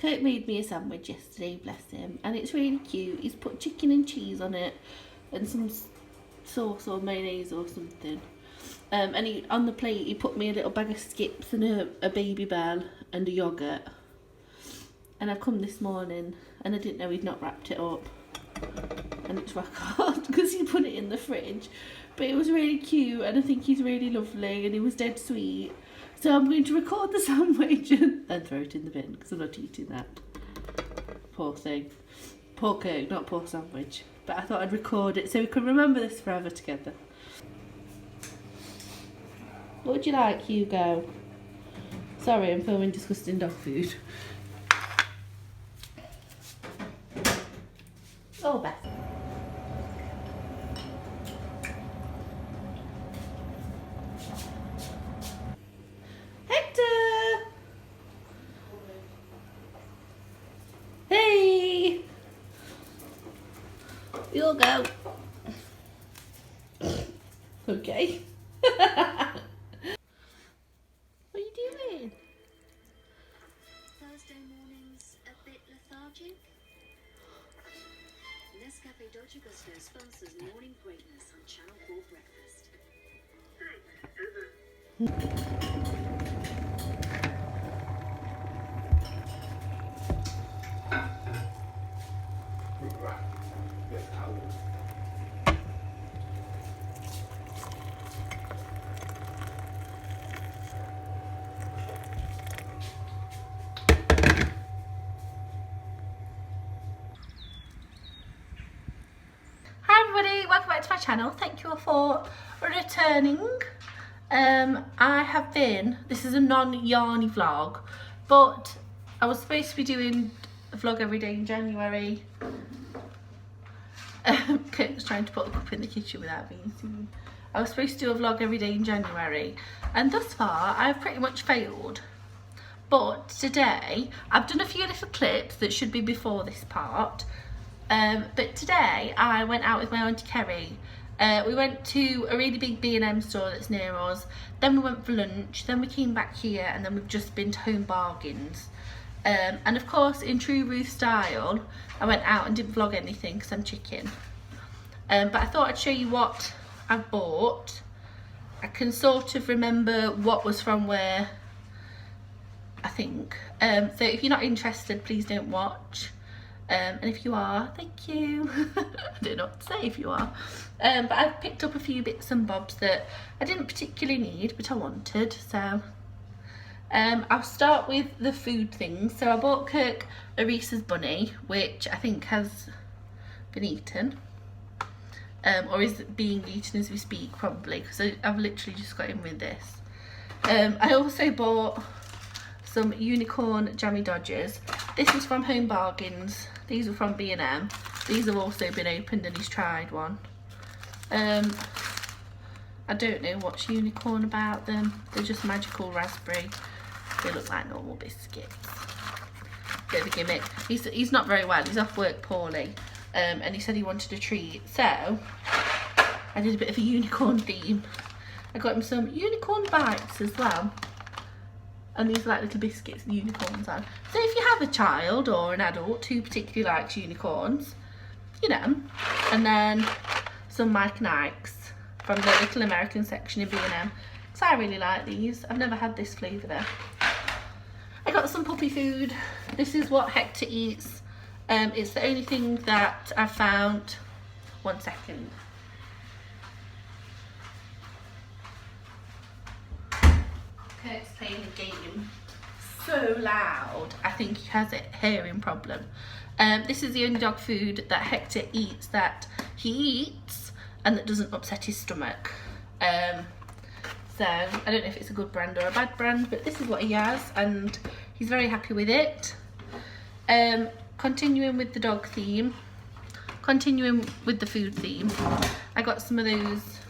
Kurt made me a sandwich yesterday, bless him, and it's really cute. He's put chicken and cheese on it and some sauce or mayonnaise or something. And he, on the plate, he put me a little bag of skips and a Baby Bell and a yoghurt. And I've come this morning and I didn't know he'd not wrapped it up. And it's rock hard because he put it in the fridge. But it was really cute and I think he's really lovely and he was dead sweet. So I'm going to record the sandwich and throw it in the bin because I'm not eating that. Poor thing. Poor Kirk, not poor sandwich. But I thought I'd record it so we can remember this forever together. What would you like, Hugo? Sorry, I'm filming disgusting dog food. Oh, Beth. Hector! Hey! You'll go. Okay. What are you doing? Thursday mornings a bit lethargic? Nescafe Dolce Gusto sponsors Morning Greatness on Channel 4 Breakfast. Hi everybody, welcome back to my channel. Thank you all for returning. I have been, this is a non-yarny vlog, but I was supposed to be doing a vlog every day in January. Kurt was trying to put a cup in the kitchen without being seen. I was supposed to do a vlog every day in January, and thus far I've pretty much failed. But today, I've done a few little clips that should be before this part. But today I went out with my Auntie Kerry. We went to a really big B&M store that's near us, then we went for lunch, then we came back here, and then we've just been to Home Bargains. And of course, in true Ruth style, I went out and didn't vlog anything because I'm chicken. But I thought I'd show you what I bought. I can sort of remember what was from where, I think. So if you're not interested, please don't watch. And if you are, thank you. I don't know what to say if you are. But I've picked up a few bits and bobs that I didn't particularly need, but I wanted. So I'll start with the food things. So I bought Kirk a Reese's Bunny, which I think has been eaten. Or is being eaten as we speak, probably, because I've literally just got in with this. I also bought some unicorn jammy dodgers. This is from Home Bargains. These are from B&M. These have also been opened and he's tried one. I don't know what's unicorn about them. They're just magical raspberry. They look like normal biscuits. Bit of a gimmick. He's not very well. He's off work poorly. And he said he wanted a treat. So I did a bit of a unicorn theme. I got him some unicorn bites as well. And these are like little biscuits the unicorns on. So if you have a child or an adult who particularly likes unicorns, you know. And then some Mike and Ike's from the Little American section in B&M. Because I really like these. I've never had this flavour there. I got some puppy food. This is what Hector eats. It's the only thing that I've found. 1 second. Kurt's playing a game so loud. I think he has a hearing problem. This is the only dog food that Hector eats that he eats and that doesn't upset his stomach. So I don't know if it's a good brand or a bad brand, but this is what he has and he's very happy with it. Continuing with the dog theme, continuing with the food theme, I got some of those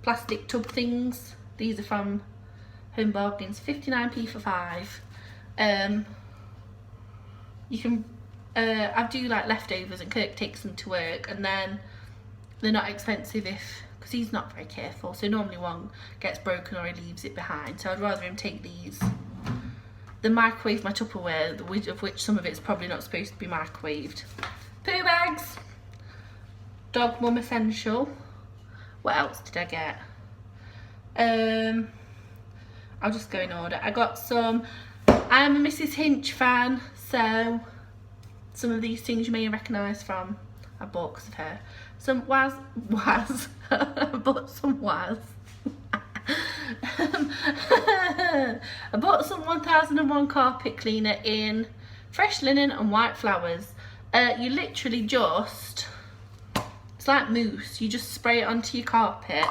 plastic tub things. These are from Home Bargains, 59p for 5. You can, I do like leftovers and Kirk takes them to work, and then they're not expensive because he's not very careful, so normally one gets broken or he leaves it behind, so I'd rather him take these. the microwave my Tupperware, of which some of it's probably not supposed to be microwaved. Poo bags, dog mum essential. What else did I get? I'll just go in order. I got some, I'm a Mrs. Hinch fan, so some of these things you may recognise from I bought because of her. Some I bought some Was. I bought some 1001 carpet cleaner in fresh linen and white flowers. You literally just, it's like mousse, you just spray it onto your carpet,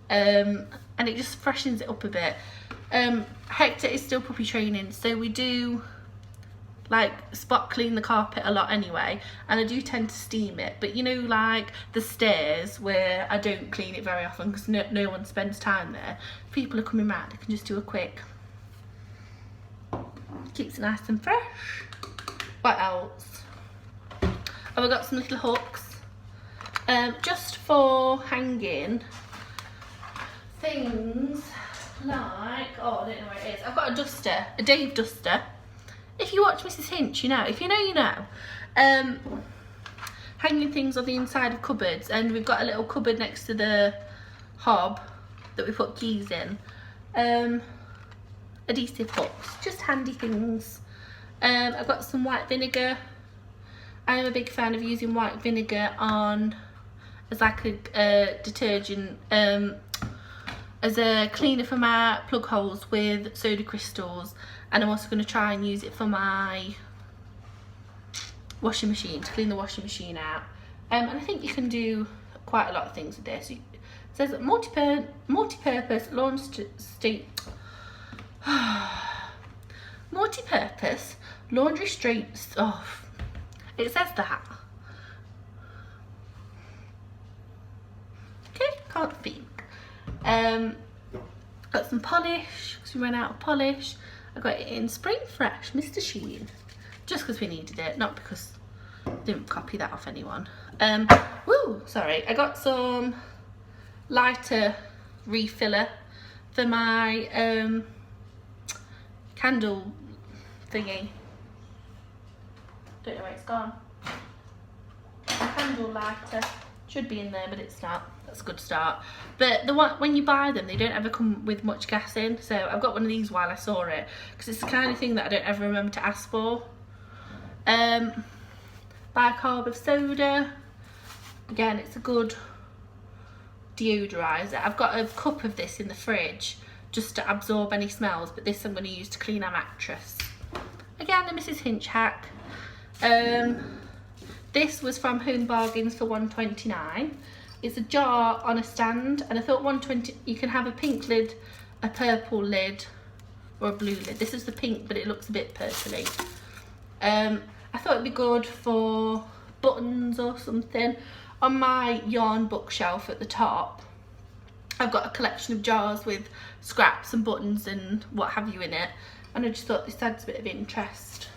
and it just freshens it up a bit. Hector is still puppy training, so we do like spot clean the carpet a lot anyway, and I do tend to steam it, but you know, like the stairs where I don't clean it very often because no one spends time there, if people are coming round, I can just do a quick, keeps it nice and fresh. What else? Oh, I got some little hooks, just for hanging things like, oh, I don't know where it is. I've got a duster, a Dave duster. If you watch Mrs. Hinch, you know. If you know, you know. Hanging things on the inside of cupboards, and we've got a little cupboard next to the hob that we put keys in. Adhesive hooks, just handy things. I've got some white vinegar. I'm a big fan of using white vinegar on as like a detergent, as a cleaner for my plug holes with soda crystals, and I'm also going to try and use it for my washing machine, to clean the washing machine out. And I think you can do quite a lot of things with this. It says multi-purpose multi-purpose laundry straight stuff. It says that. Okay, can't think. Got some polish because we ran out of polish. I got it in Spring Fresh, Mr. Sheen, just because we needed it, not because I didn't copy that off anyone. Sorry. I got some lighter refiller for my candle thingy. Don't know where it's gone. My candle lighter should be in there, but it's not. That's a good start. But the one, when you buy them, they don't ever come with much gas in, so I've got one of these while I saw it, because it's the kind of thing that I don't ever remember to ask for. Bicarb of soda, again, it's a good deodorizer. I've got a cup of this in the fridge just to absorb any smells, but this I'm going to use to clean our mattress. Again, a Mrs. Hinch hack. This was from Home Bargains for £1.29. It's a jar on a stand, and I thought £1.20, you can have a pink lid, a purple lid, or a blue lid. This is the pink, but it looks a bit purpley. I thought it'd be good for buttons or something. On my yarn bookshelf at the top, I've got a collection of jars with scraps and buttons and what have you in it, and I just thought this adds a bit of interest.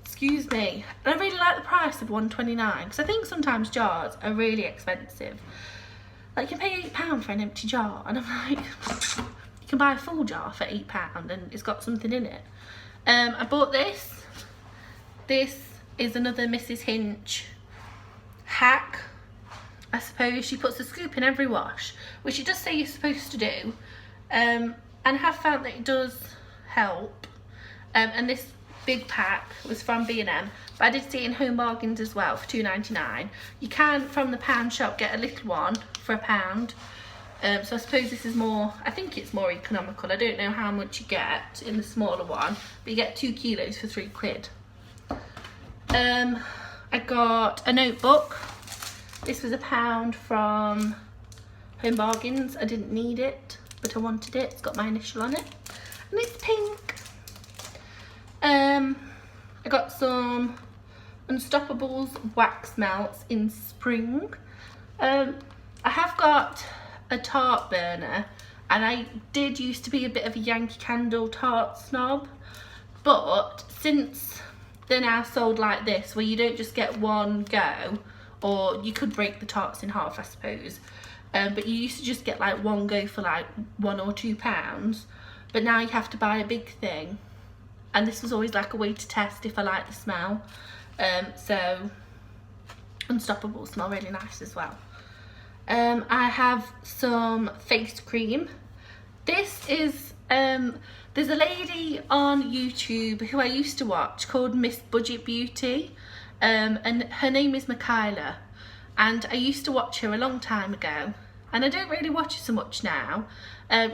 Excuse me. And I really like the price of £1.29, because I think sometimes jars are really expensive. Like, you pay £8 for an empty jar, and I'm like, you can buy a full jar for £8 and it's got something in it. I bought this. This is another Mrs. Hinch hack, I suppose. She puts a scoop in every wash, which it does say you're supposed to do, and I have found that it does help. And this big pack was from B&M, but I did see it in Home Bargains as well for £2.99. You can, from the pound shop, get a little one for £1. So I suppose this is more, I think it's more economical. I don't know how much you get in the smaller one, but you get 2 kilos for £3. I got a notebook. This was £1 from Home Bargains. I didn't need it, but I wanted it. It's got my initial on it, and it's pink. I got some Unstoppables wax melts in Spring. I have got a tart burner, and I did used to be a bit of a Yankee Candle tart snob, but since they're now sold like this, where you don't just get one go, or you could break the tarts in half, I suppose, but you used to just get like one go for like £1 or £2. but now you have to buy a big thing, and this was always like a way to test if I like the smell. So Unstoppable smell really nice as well. I have some face cream. This is there's a lady on YouTube who I used to watch called Miss Budget Beauty, and her name is Michaela, and I used to watch her a long time ago, and I don't really watch her so much now.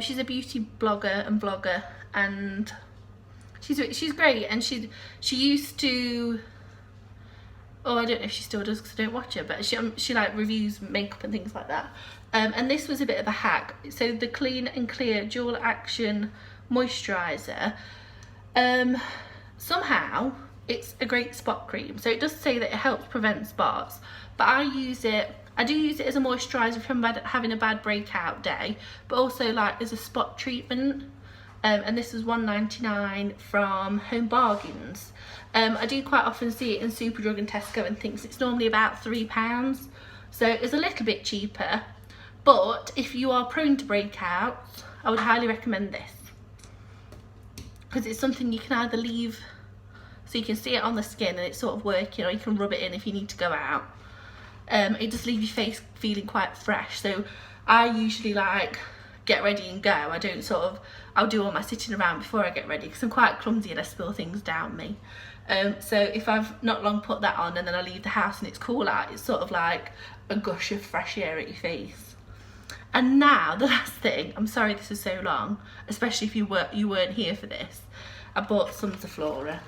She's a beauty blogger and vlogger, and she's great, and she used to, oh, I don't know if she still does because I don't watch her, but she like reviews makeup and things like that. And this was a bit of a hack. So the Clean and Clear Dual Action Moisturiser, somehow it's a great spot cream. So it does say that it helps prevent spots, but I do use it as a moisturiser if I'm having a bad breakout day, but also like as a spot treatment. And this was £1.99 from Home Bargains. I do quite often see it in Superdrug and Tesco and things. It's normally about £3, so it's a little bit cheaper. But if you are prone to breakouts, I would highly recommend this, because it's something you can either leave so you can see it on the skin and it's sort of working, or you can rub it in if you need to go out. It does leave your face feeling quite fresh. So I usually like get ready and go. I don't sort of, I'll do all my sitting around before I get ready because I'm quite clumsy and I spill things down me. So if I've not long put that on and then I leave the house and it's cool out, it's sort of like a gush of fresh air at your face. And now the last thing, I'm sorry this is so long, especially if you weren't here for this, I bought some Zoflora.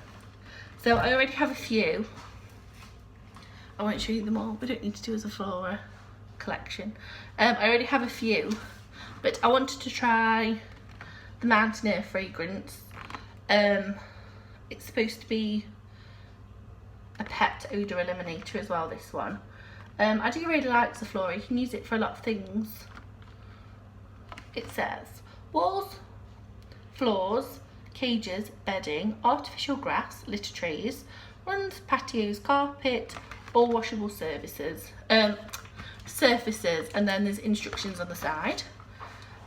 So I already have a few. I won't show you them all, we don't need to do a Zoflora collection. I already have a few, but I wanted to try the Mountain Air fragrance. It's supposed to be a pet odour eliminator as well, this one. I do really like Zoflora, you can use it for a lot of things. It says walls, floors, cages, bedding, artificial grass, litter trays, runs, patios, carpet, or washable surfaces, and then there's instructions on the side.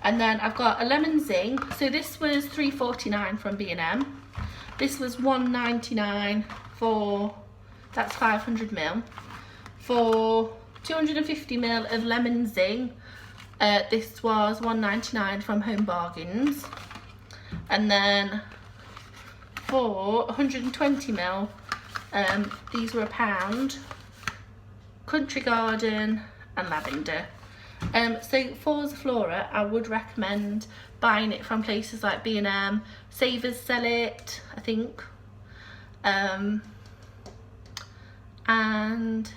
And then I've got a lemon zing. So this was £3.49 from B&M. This was £1.99 for, that's 500ml. For 250ml of lemon zing, this was £1.99 from Home Bargains. And then for 120ml, these were £1, Country Garden and Lavender. So for Zoflora, I would recommend buying it from places like B&M, Savers sell it, I think, and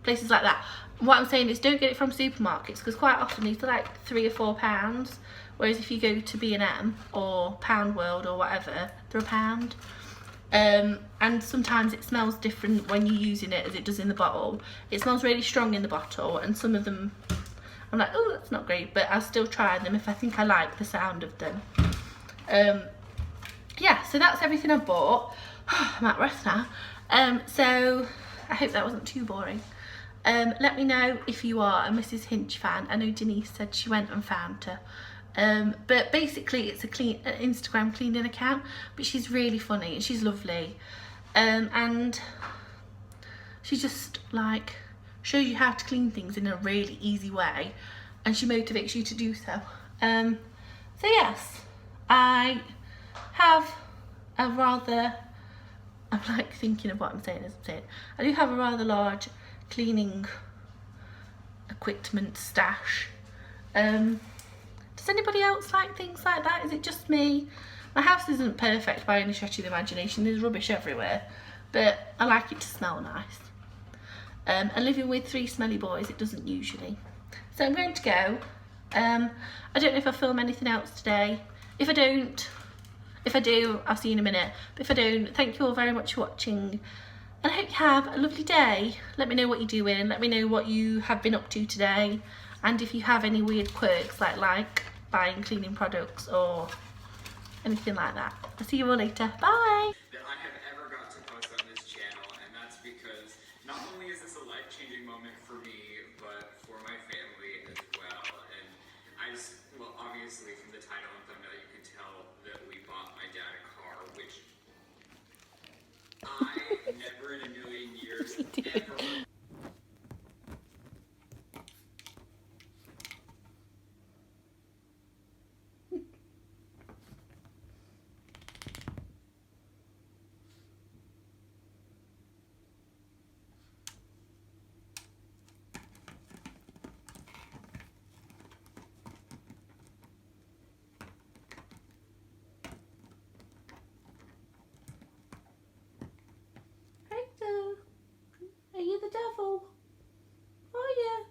places like that. What I'm saying is don't get it from supermarkets, because quite often these are like £3 or £4, whereas if you go to B&M or Pound World or whatever, they're £1. And sometimes it smells different when you're using it as it does in the bottle. It smells really strong in the bottle, and some of them I'm like, oh, that's not great, but I'll still try them if I think I like the sound of them. Yeah, so that's everything I bought. I'm at rest now. So I hope that wasn't too boring. Let me know if you are a Mrs. Hinch fan. I know Denise said she went and found her. But basically it's an Instagram cleaning account, but she's really funny and she's lovely. And she just like shows you how to clean things in a really easy way, and she motivates you to do so. So yes, I have a rather, I'm like thinking of what I'm saying as I'm saying, I do have a rather large cleaning equipment stash. Does anybody else like things like that? Is it just me? My house isn't perfect by any stretch of the imagination, there's rubbish everywhere, but I like it to smell nice. And living with 3 smelly boys, it doesn't usually. So I'm going to go. I don't know if I'll film anything else today. If I do, I'll see you in a minute. But if I don't, thank you all very much for watching. And I hope you have a lovely day. Let me know what you're doing. Let me know what you have been up to today. And if you have any weird quirks, like buying cleaning products or anything like that. I'll see you all later. Bye. That I have ever got to post on this channel, and that's because not only is this a life-changing moment for me, but for my family as well. And I just, well, obviously obviously from the title and thumbnail you can tell that we bought my dad a car, which I never in a million years ever. Hector, are you the devil? Are you?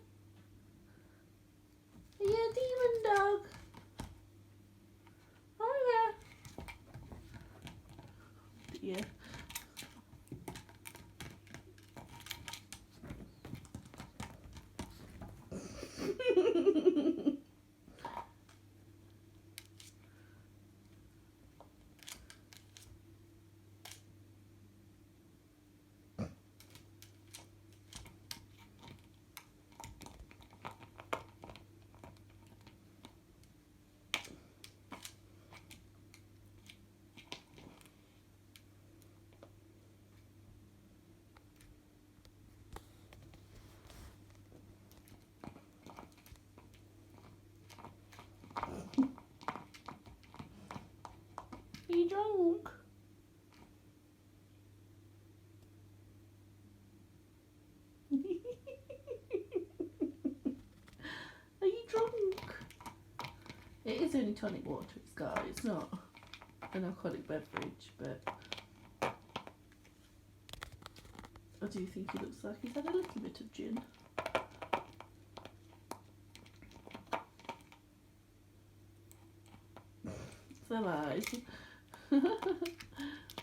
Are you a demon dog? Are you? Yeah. Are you drunk? Are you drunk? It is only tonic water it's got, it's not an alcoholic beverage, but I do think he looks like he's had a little bit of gin. So am I.